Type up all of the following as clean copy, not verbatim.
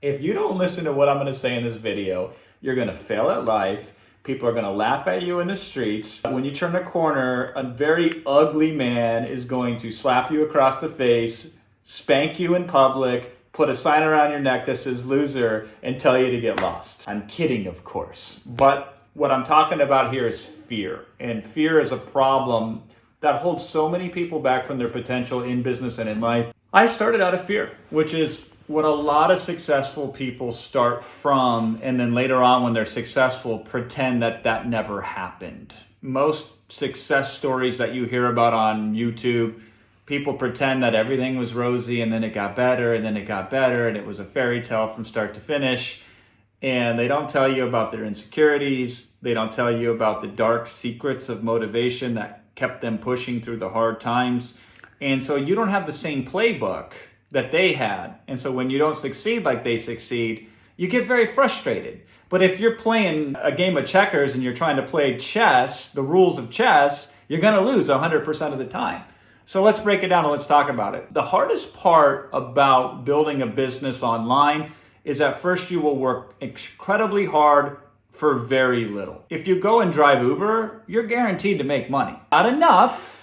If you don't listen to what I'm going to say in this video, you're going to fail at life. People are going to laugh at you in the streets. When you turn a corner, a very ugly man is going to slap you across the face, spank you in public, put a sign around your neck that says loser, and tell you to get lost. I'm kidding, of course. But what I'm talking about here is fear. And fear is a problem that holds so many people back from their potential in business and in life. I started out of fear, which is what a lot of successful people start from, and then later on when they're successful, pretend that that never happened. Most success stories that you hear about on YouTube, people pretend that everything was rosy and then it got better and then it got better and it was a fairy tale from start to finish. And they don't tell you about their insecurities. They don't tell you about the dark secrets of motivation that kept them pushing through the hard times. And so you don't have the same playbook that they had. And so when you don't succeed like they succeed, you get very frustrated. But if you're playing a game of checkers and you're trying to play chess, the rules of chess, you're going to lose 100% of the time. So let's break it down and let's talk about it. The hardest part about building a business online is at first you will work incredibly hard for very little. If you go and drive Uber, you're guaranteed to make money. Not enough,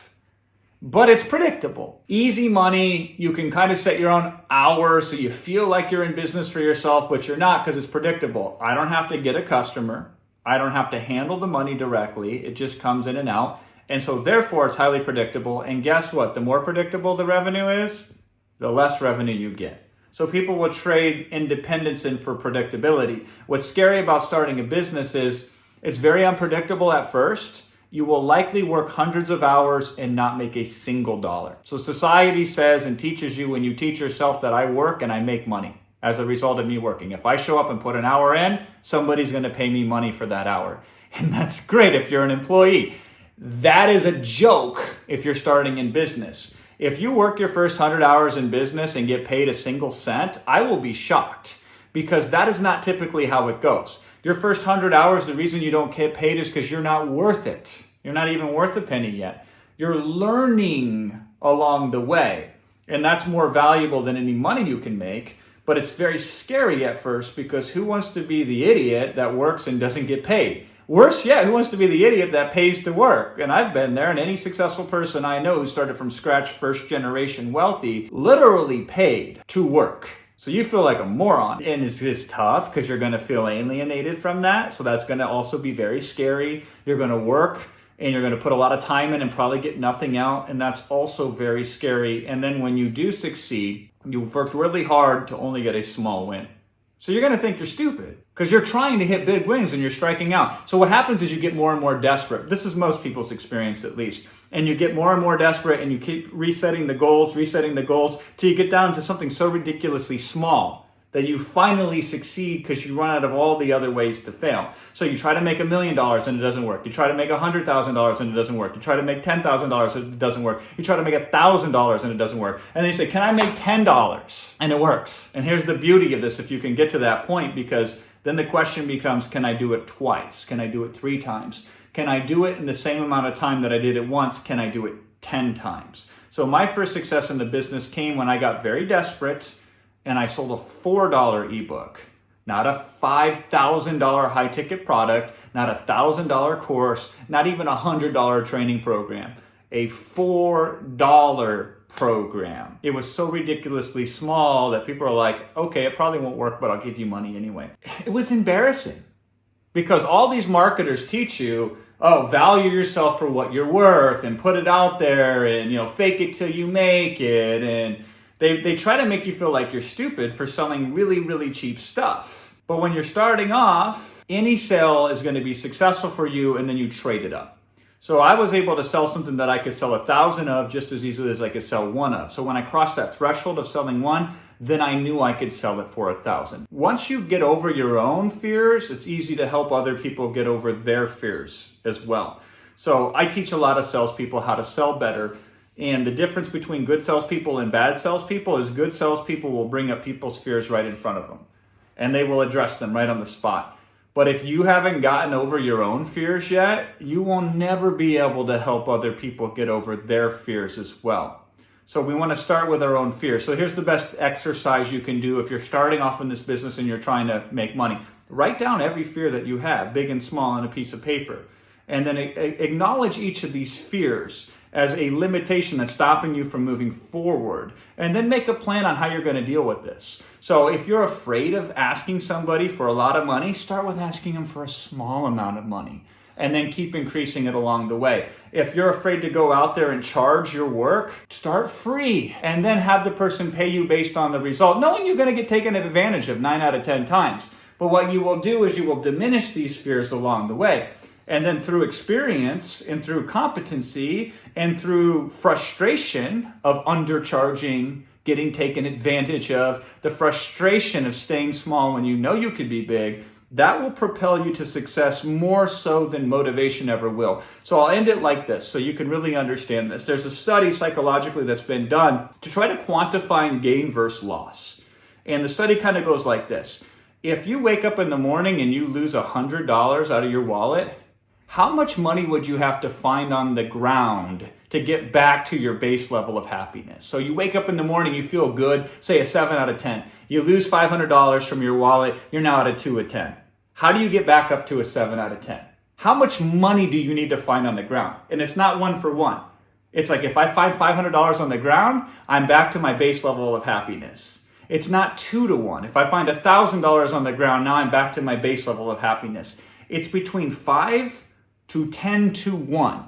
but it's predictable. Easy money, you can kind of set your own hours so you feel like you're in business for yourself, but you're not because it's predictable. I don't have to get a customer. I don't have to handle the money directly. It just comes in and out. And so therefore it's highly predictable. And guess what? The more predictable the revenue is, the less revenue you get. So people will trade independence in for predictability. What's scary about starting a business is it's very unpredictable at first. You will likely work hundreds of hours and not make a single dollar. So society says and teaches you when you teach yourself that I work and I make money as a result of me working. If I show up and put an hour in, somebody's going to pay me money for that hour. And that's great if you're an employee. That is a joke if you're starting in business. If you work your first 100 hours in business and get paid a single cent, I will be shocked because that is not typically how it goes. Your first 100 hours, the reason you don't get paid is because you're not worth it. You're not even worth a penny yet. You're learning along the way. And that's more valuable than any money you can make. But it's very scary at first because who wants to be the idiot that works and doesn't get paid? Worse yet, who wants to be the idiot that pays to work? And I've been there, and any successful person I know who started from scratch, first generation wealthy, literally paid to work. So you feel like a moron. And it's tough because you're going to feel alienated from that. So that's going to also be very scary. You're going to work and you're going to put a lot of time in and probably get nothing out. And that's also very scary. And then when you do succeed, you've worked really hard to only get a small win. So you're going to think you're stupid because you're trying to hit big wins and you're striking out. So what happens is you get more and more desperate. This is most people's experience at least. And you get more and more desperate and you keep resetting the goals till you get down to something so ridiculously small that you finally succeed because you run out of all the other ways to fail. So you try to make $1 million and it doesn't work. You try to make $100,000 and it doesn't work. You try to make $10,000 and it doesn't work. You try to make $1,000 and it doesn't work. And then you say, can I make $10? And it works. And here's the beauty of this if you can get to that point, because then the question becomes, can I do it twice? Can I do it 3 times? Can I do it in the same amount of time that I did it once? Can I do it 10 times? So my first success in the business came when I got very desperate and I sold a $4 ebook, not a $5,000 high ticket product, not a $1,000 course, not even a $100 training program, a $4 program. It was so ridiculously small that people are like, okay, it probably won't work, but I'll give you money anyway. It was embarrassing because all these marketers teach you, oh, value yourself for what you're worth and put it out there and, fake it till you make it. And they try to make you feel like you're stupid for selling really, really cheap stuff. But when you're starting off, any sale is going to be successful for you and then you trade it up. So I was able to sell something that I could sell 1,000 of just as easily as I could sell 1 of. So when I crossed that threshold of selling 1, then I knew I could sell it for 1,000. Once you get over your own fears, it's easy to help other people get over their fears as well. So I teach a lot of salespeople how to sell better. And the difference between good salespeople and bad salespeople is good salespeople will bring up people's fears right in front of them. And they will address them right on the spot. But if you haven't gotten over your own fears yet, you will never be able to help other people get over their fears as well. So we want to start with our own fear. So here's the best exercise you can do if you're starting off in this business and you're trying to make money. Write down every fear that you have, big and small, on a piece of paper. And then acknowledge each of these fears as a limitation that's stopping you from moving forward. And then make a plan on how you're going to deal with this. So if you're afraid of asking somebody for a lot of money, start with asking them for a small amount of money. And then keep increasing it along the way. If you're afraid to go out there and charge your work, start free and then have the person pay you based on the result, knowing you're going to get taken advantage of 9 out of 10 times. But what you will do is you will diminish these fears along the way. And then through experience and through competency and through frustration of undercharging, getting taken advantage of, the frustration of staying small when you know you could be big, that will propel you to success more so than motivation ever will. So I'll end it like this so you can really understand this. There's a study psychologically that's been done to try to quantify gain versus loss. And the study kind of goes like this. If you wake up in the morning and you lose $100 out of your wallet, how much money would you have to find on the ground to get back to your base level of happiness? So you wake up in the morning, you feel good, say a 7 out of 10. You lose $500 from your wallet, you're now at a 2 out of 10. How do you get back up to a 7 out of 10? How much money do you need to find on the ground? And it's not 1 for 1. It's like if I find $500 on the ground, I'm back to my base level of happiness. It's not 2 to 1. If I find $1,000 on the ground, now I'm back to my base level of happiness. It's between 5 to 10 to 1.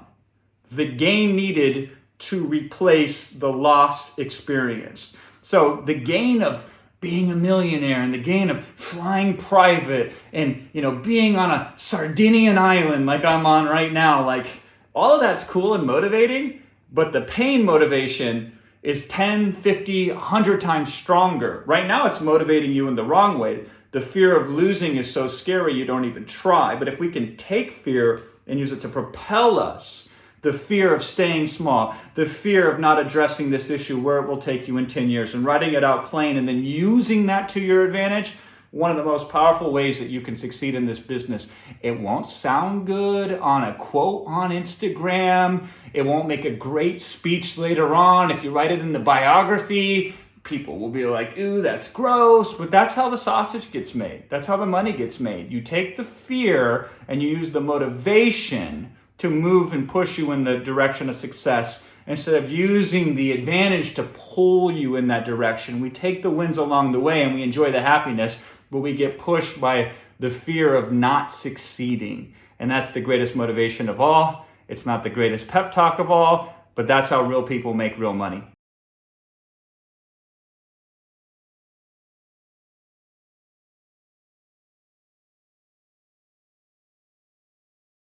The gain needed to replace the loss experienced. So the gain of being a millionaire and the gain of flying private and, being on a Sardinian island like I'm on right now, like all of that's cool and motivating, but the pain motivation is 10, 50, 100 times stronger. Right now it's motivating you in the wrong way. The fear of losing is so scary you don't even try. But if we can take fear and use it to propel us, the fear of staying small, the fear of not addressing this issue, where it will take you in 10 years, and writing it out plain and then using that to your advantage, one of the most powerful ways that you can succeed in this business. It won't sound good on a quote on Instagram. It won't make a great speech later on. If you write it in the biography, people will be like, ooh, that's gross. But that's how the sausage gets made. That's how the money gets made. You take the fear and you use the motivation to move and push you in the direction of success instead of using the advantage to pull you in that direction. We take the wins along the way and we enjoy the happiness, but we get pushed by the fear of not succeeding. And that's the greatest motivation of all. It's not the greatest pep talk of all, but that's how real people make real money.